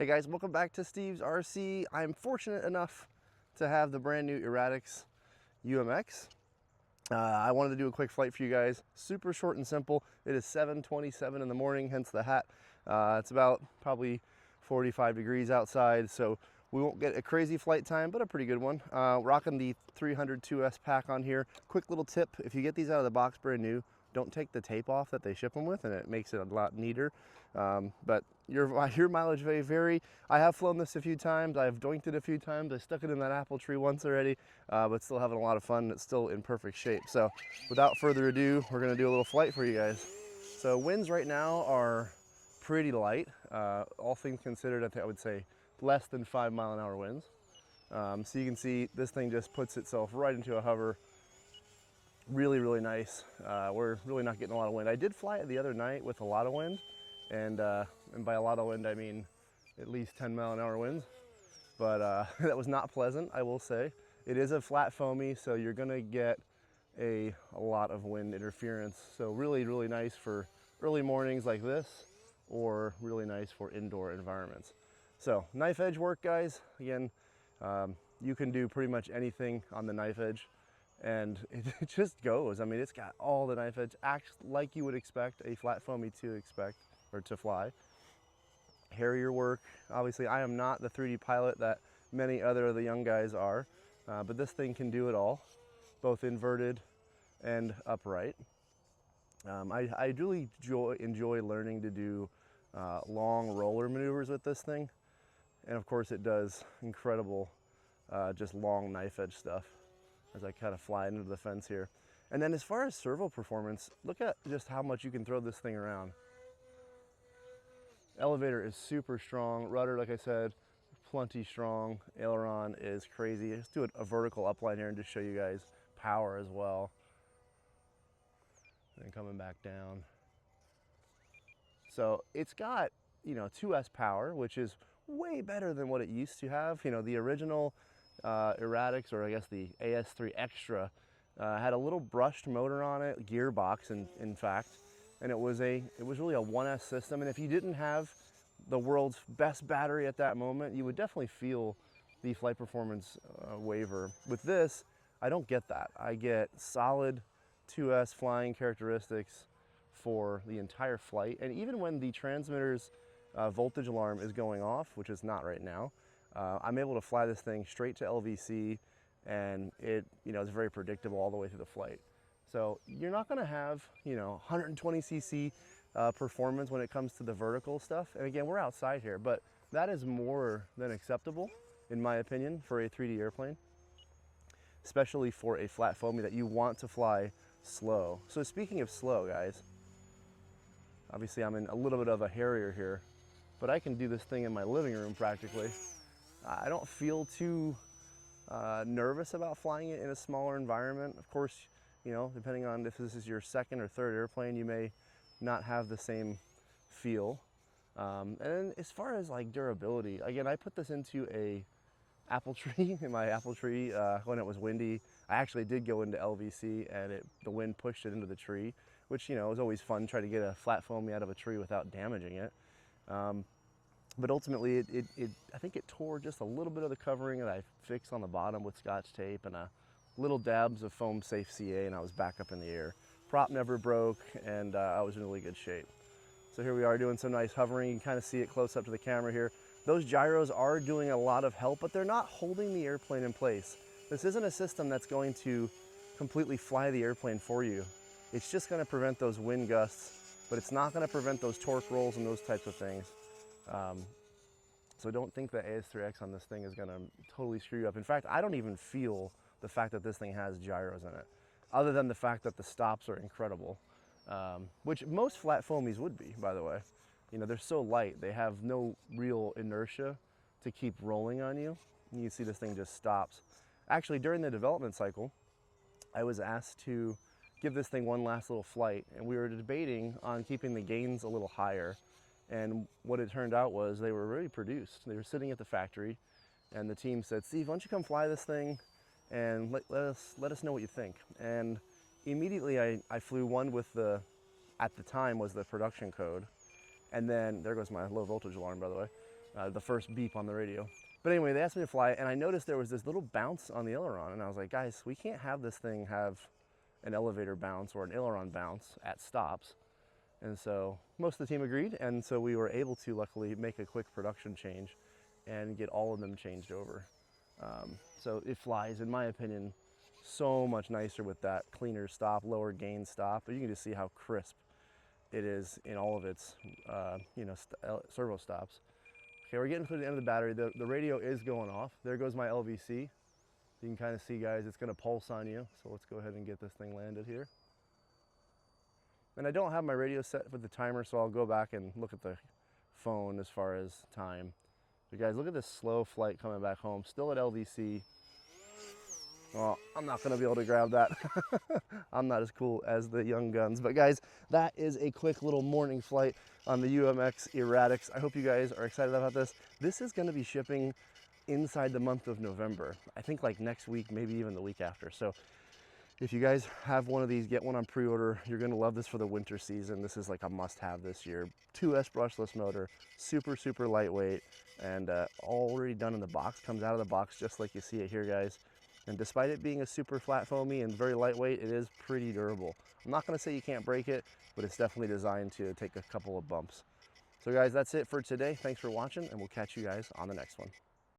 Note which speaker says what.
Speaker 1: Hey guys, welcome back to Steve's RC. I'm fortunate enough to have the brand new Eratix UMX. I wanted to do a quick flight for you guys. Super short and simple. It is 7:27 in the morning, hence the hat. It's about probably 45 degrees outside, so we won't get a crazy flight time, but a pretty good one. Rocking the 302S pack on here. Quick little tip, if you get these out of the box brand new, don't take the tape off that they ship them with, and it makes it a lot neater. But your mileage may vary. I have flown this a few times. I've doinked it a few times. I stuck it in that apple tree once already, but still having a lot of fun. It's still in perfect shape. So without further ado, we're gonna do a little flight for you guys. So winds right now are pretty light. All things considered, I would say less than 5 mile an hour winds. So you can see this thing just puts itself right into a hover. Really, really nice. We're really not getting a lot of wind. I did fly it the other night with a lot of wind, and by a lot of wind I mean at least 10 mile an hour winds, but that was not pleasant, I will say. It is a flat foamy, so you're gonna get a lot of wind interference. So really, really nice for early mornings like this, or really nice for indoor environments. So knife edge work, guys. Again, you can do pretty much anything on the knife edge, and it just goes. I mean, it's got all the knife edge, acts like you would expect a flat foamy to expect or to fly. Harrier work, obviously I am not the 3D pilot that many other of the young guys are, but this thing can do it all, both inverted and upright. I really enjoy learning to do long roller maneuvers with this thing, and of course it does incredible just long knife edge stuff as I kind of fly into the fence here. And then as far as servo performance, look at just how much you can throw this thing around. Elevator is super strong. Rudder, like I said, plenty strong. Aileron is crazy. Let's do a vertical upline here and just show you guys power as well. And then coming back down. So it's got, 2S power, which is way better than what it used to have. The original Eratix, or I guess the AS3 Extra, had a little brushed motor on it, gearbox in fact, and it was really a 1S system. And if you didn't have the world's best battery at that moment, you would definitely feel the flight performance waver. With this, I don't get that. I get solid 2S flying characteristics for the entire flight, and even when the transmitter's voltage alarm is going off, which is not right now, I'm able to fly this thing straight to LVC, and it is very predictable all the way through the flight. So you're not going to have 120 cc performance when it comes to the vertical stuff. And again, we're outside here, but that is more than acceptable in my opinion for a 3D airplane, especially for a flat foamy that you want to fly slow. So speaking of slow, guys, obviously I'm in a little bit of a Harrier here, but I can do this thing in my living room practically. I don't feel too nervous about flying it in a smaller environment. Of course, depending on if this is your second or third airplane, you may not have the same feel. And then as far as like durability, again, I put this into a apple tree, in my apple tree when it was windy. I actually did go into LVC, and the wind pushed it into the tree, which was always fun, trying to get a flat foamy out of a tree without damaging it. But ultimately, I think it tore just a little bit of the covering that I fixed on the bottom with Scotch tape and a little dabs of foam safe CA, and I was back up in the air. Prop never broke, and I was in really good shape. So here we are doing some nice hovering. You can kind of see it close up to the camera here. Those gyros are doing a lot of help, but they're not holding the airplane in place. This isn't a system that's going to completely fly the airplane for you. It's just going to prevent those wind gusts, but it's not going to prevent those torque rolls and those types of things. So don't think that AS3X on this thing is going to totally screw you up. In fact, I don't even feel the fact that this thing has gyros in it, other than the fact that the stops are incredible, which most flat foamies would be, by the way. They're so light, they have no real inertia to keep rolling on you. You see this thing just stops. Actually, during the development cycle, I was asked to give this thing one last little flight, and we were debating on keeping the gains a little higher. And what it turned out was they were already produced. They were sitting at the factory, and the team said, "Steve, why don't you come fly this thing and let us know what you think." And immediately I flew one with at the time was the production code. And then, there goes my low voltage alarm, by the way. the first beep on the radio. But anyway, they asked me to fly it, and I noticed there was this little bounce on the aileron, and I was like, guys, we can't have this thing have an elevator bounce or an aileron bounce at stops. And so most of the team agreed, and so we were able to luckily make a quick production change and get all of them changed over. So it flies, in my opinion, so much nicer with that cleaner stop, lower gain stop. But you can just see how crisp it is in all of its servo stops. Okay, we're getting to the end of the battery. The radio is going off. There goes my LVC. You can kind of see, guys, it's going to pulse on you. So let's go ahead and get this thing landed here. And I don't have my radio set with the timer, so I'll go back and look at the phone as far as time. But guys, look at this slow flight coming back home, still at LVC. Well, I'm not gonna be able to grab that. I'm not as cool as the young guns. But guys, that is a quick little morning flight on the UMX Eratix. I hope you guys are excited about this. This is gonna be shipping inside the month of November. I think like next week, maybe even the week after. So if you guys have one of these, get one on pre-order. You're gonna love this for the winter season. This is like a must-have this year. 2S brushless motor, super, super lightweight, and already done in the box. Comes out of the box just like you see it here, guys. And despite it being a super flat foamy and very lightweight, it is pretty durable. I'm not gonna say you can't break it, but it's definitely designed to take a couple of bumps. So guys, that's it for today. Thanks for watching, and we'll catch you guys on the next one.